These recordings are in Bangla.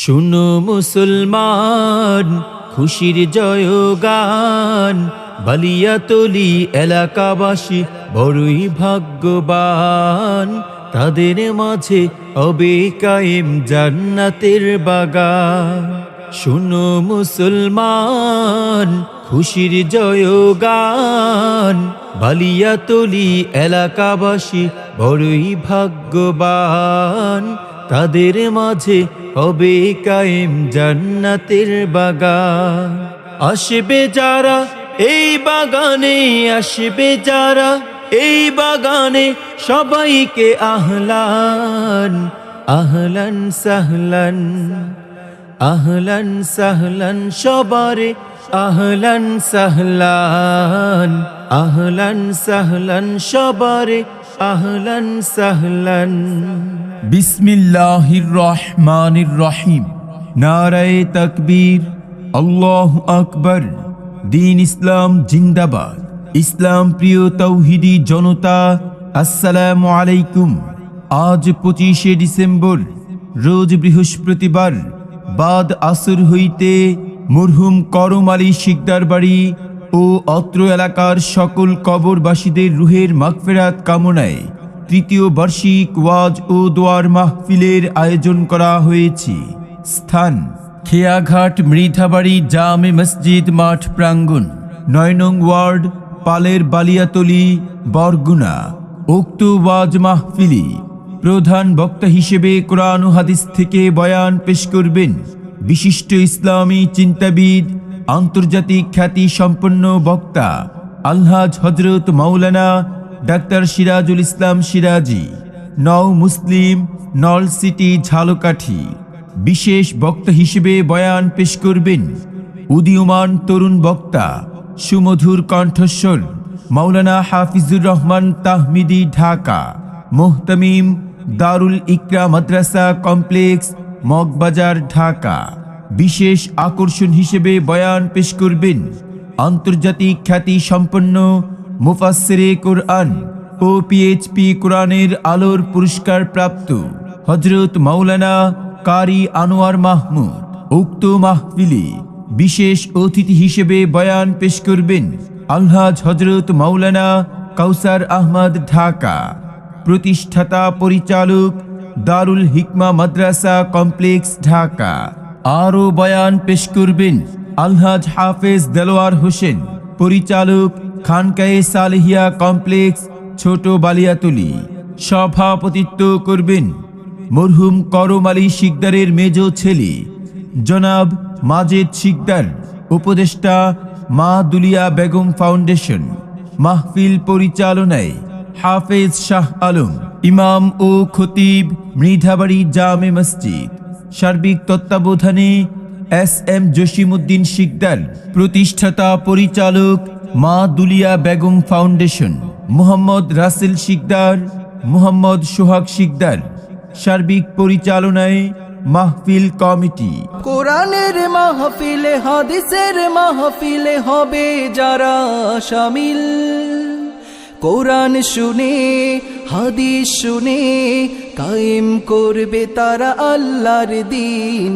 শুনো মুসলমান, খুশির জয়গান, বালিয়াতলি এলাকাবাসী বড়ই ভাগ্যবান। তাদের মাঝে হবে কায়েম জান্নাতের বাগান। শুনো মুসলমান, খুশির জয়গান, বালিয়াতলি এলাকাবাসী বড়ই ভাগ্যবান। তাদের মাঝে হবে কায়েম জান্নাতের বাগান। আসবে যারা এই বাগানে, আসবে যারা এই বাগানে, সবাইকে আহলান আহলান সাহলান, আহলান সাহলান সবারে, আহলান সাহলান, আহলান সাহলান সবারে, আহলান সাহলান। বিসমিল্লাহির রহমানির রহিম। নারায়ে তাকবীর, আল্লাহু আকবার। দ্বীন ইসলাম জিন্দাবাদ। ইসলাম প্রিয় তৌহিদি জনতা, আসসালামু আলাইকুম। আজ 25শে ডিসেম্বর, রোজ বৃহস্পতিবার, বাদ আসর হইতে মরহুম করম আলী শিকদার বাড়ি ও অত্র এলাকার সকল কবরবাসীদের রুহের মাগফিরাত কামনায় তৃতীয় বার্ষিক ওয়াজ ও দোয়ার মাহফিলের আয়োজন করা হয়েছে। স্থান: খেয়াঘাট মৃধাবাড়ি জামে মসজিদ মাঠ প্রাঙ্গণ, ৯ নং ওয়ার্ড, পালের বালিয়াতলি, বরগুনা। উক্ত ওয়াজ মাহফিলে প্রধান বক্তা হিসেবে কোরআন ও হাদিস থেকে বয়ান পেশ করবেন বিশিষ্ট ইসলামী চিন্তাবিদ, আন্তর্জাতিক খ্যাতি সম্পন্ন বক্তা আলহাজ হযরত মাওলানা ডাক্তার সিরাজুল ইসলাম সিরাজি, নও মুসলিম, নলসিটি, ঝালকাঠি। বিশেষ বক্তা হিসেবে বয়ান পেশ করবেন উদীয়মান তরুণ বক্তা, সুমধুর কণ্ঠস্বর মাওলানা হাফিজুর রহমান তাহমিদি, ঢাকা। মুহতামিম, দারুল ইকরা মাদ্রাসা কমপ্লেক্স, মগবাজার, ঢাকা। বিশেষ আকর্ষণ হিসেবে বয়ান পেশ করবেন আন্তর্জাতিক খ্যাতি সম্পন্ন মুফাসসিরে কোরআন ও পিএইচপি কোরআনের আলোর পুরস্কার প্রাপ্ত হযরত মাওলানা কারি আনোয়ার মাহমুদ। উক্ত মাহফিলে বিশেষ অতিথি হিসেবে বয়ান পেশ করবেন আলহাজ হযরত মাওলানা কাউসার আহমদ, ঢাকা। প্রতিষ্ঠাতা পরিচালক, দারুল হিকমা মাদ্রাসা কমপ্লেক্স, ঢাকা। আরও বয়ান পেশ করবেন আলহাজ হাফেজ দেলোয়ার হোসেন, পরিচালক, খানকায়ে সালেহিয়া কমপ্লেক্স, ছোট বালিয়াতলি। সভাপতিত্ব করবেন মরহুম করম আলী শিকদারের মেজ ছেলে জনাব মাজেদ শিকদার, উপদেষ্টা, মা দুলিয়া বেগম ফাউন্ডেশন। মাহফিল পরিচালনায় হাফেজ শাহ আলম, ইমাম ও খতিব, মৃধাবাড়ি জামে মসজিদ। সার্বিক তত্ত্বাবধানে এস.এম. জসিমউদ্দিন শিকদার, প্রতিষ্ঠাতা পরিচালক, মা দুলিয়া বেগম ফাউন্ডেশন। মুহাম্মদ রাসেল শিকদার, মুহাম্মদ সোহাগ শিকদার। সার্বিক পরিচালনায় মাহফিল কমিটি। কোরআনের মাহফিলে, হাদিসের মাহফিলে হবে যারা শামিল, কোরআন শুনে হাদিস শুনে কায়েম করবে তারা আল্লাহর দ্বীন।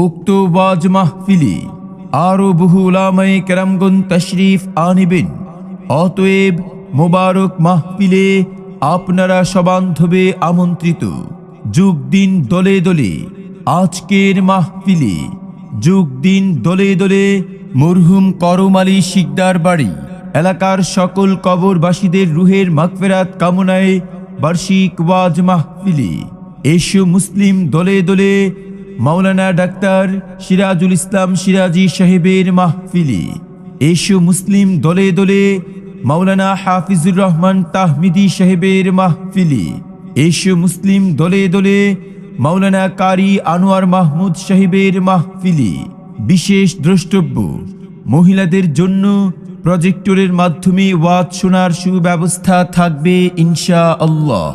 উক্ত ওয়াজ মাহফিলে আরো বহু উলামায়ে কেরামগণ তশরিফ আনিবেন। অতএব মোবারক মাহফিলে আপনারা সবান্ধবে আমন্ত্রিত। যোগ দিন দলে দলে আজকের মাহফিলে, যোগ দিন দলে দলে মরহুম করম আলী শিকদার বাড়ি এলাকার সকল কবরবাসীদের রুহের মাগফিরাত কামনায় বার্ষিক ওয়াজ মাহফিলে। এসো মুসলিম দলে দলে মাওলানা ডাক্তার সিরাজুল ইসলাম সিরাজি সাহেবের মাহফিলে। এসো মুসলিম দলে দলে মাওলানা হাফিজুর রহমান তাহমিদি সাহেবের মাহফিলে। এসো মুসলিম দলে দলে মাওলানা কারি আনোয়ার মাহমুদ সাহেবের মাহফিলে। বিশেষ দ্রষ্টব্য: মহিলাদের জন্য প্রজেক্টরের মাধ্যমে ওয়াজ শোনার সুব্যবস্থা থাকবে ইনশাআল্লাহ।